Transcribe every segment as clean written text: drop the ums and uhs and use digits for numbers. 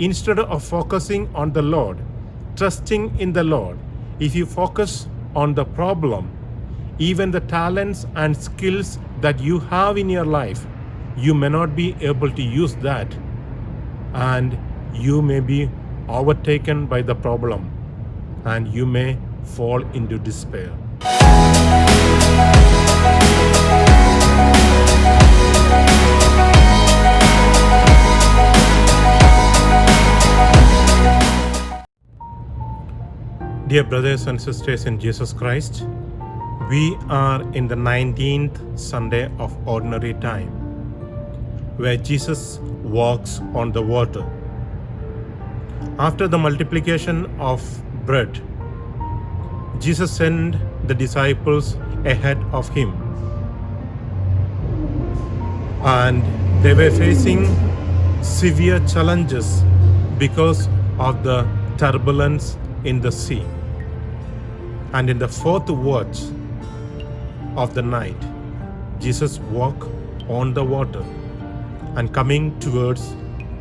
instead of focusing on the Lord, trusting in the Lord, if you focus on the problem, even the talents and skills that you have in your life, you may not be able to use that, and you may be overtaken by the problem, and you may fall into despair. Dear brothers and sisters in Jesus Christ, we are in the 19th Sunday of Ordinary Time, where Jesus walks on the water. After the multiplication of bread, Jesus sent the disciples ahead of him, and they were facing severe challenges because of the turbulence in the sea. And in the fourth watch of the night, Jesus walked on the water and coming towards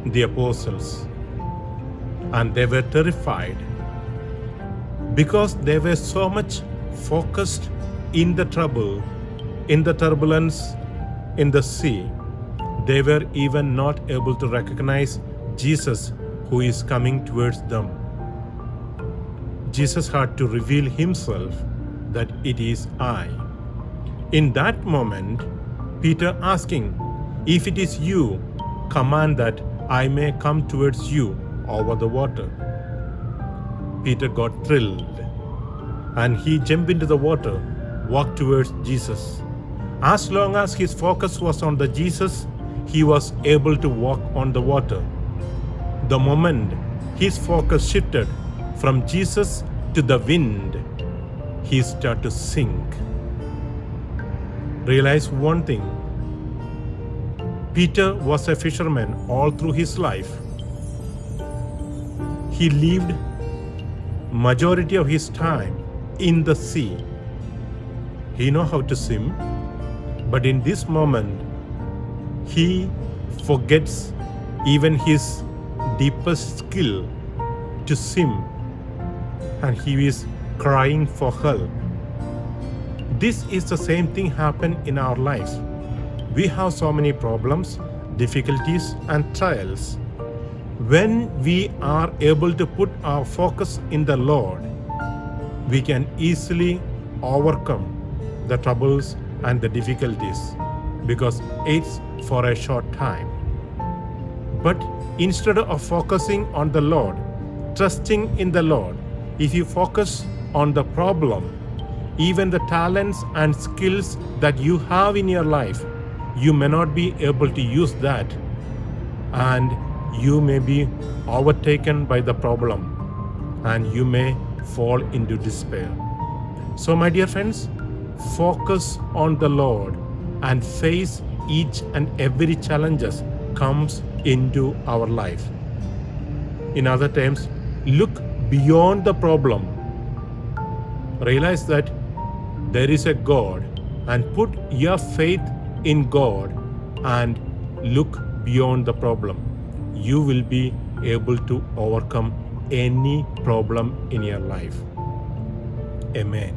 the apostles. And they were terrified because they were so much focused in the trouble, in the turbulence in the sea. They were even not able to recognize Jesus who is coming towards them. Jesus had to reveal himself that it is I. In that moment, Peter asking, "If it is you, command that I may come towards you over the water." Peter got thrilled and he jumped into the water, walked towards Jesus. As long as his focus was on the Jesus, he was able to walk on the water. The moment his focus shifted from Jesus to the wind, he started to sink. Realize one thing: Peter was a fisherman all through his life. He lived majority of his time in the sea. He know how to swim, but in this moment, he forgets even his deepest skill to swim, and he is crying for help. This is the same thing happen in our lives. We have so many problems, difficulties, and trials. When we are able to put our focus in the Lord, we can easily overcome the troubles and the difficulties, because it's for a short time. But instead of focusing on the Lord, trusting in the Lord, if you focus on the problem, even the talents and skills that you have in your life, you may not be able to use that, and you may be overtaken by the problem, and you may fall into despair. So my dear friends, focus on the Lord and face each and every challenges comes into our life. In other terms, look beyond the problem. Realize that there is a God, and put your faith in God and look beyond the problem. You will be able to overcome any problem in your life. Amen.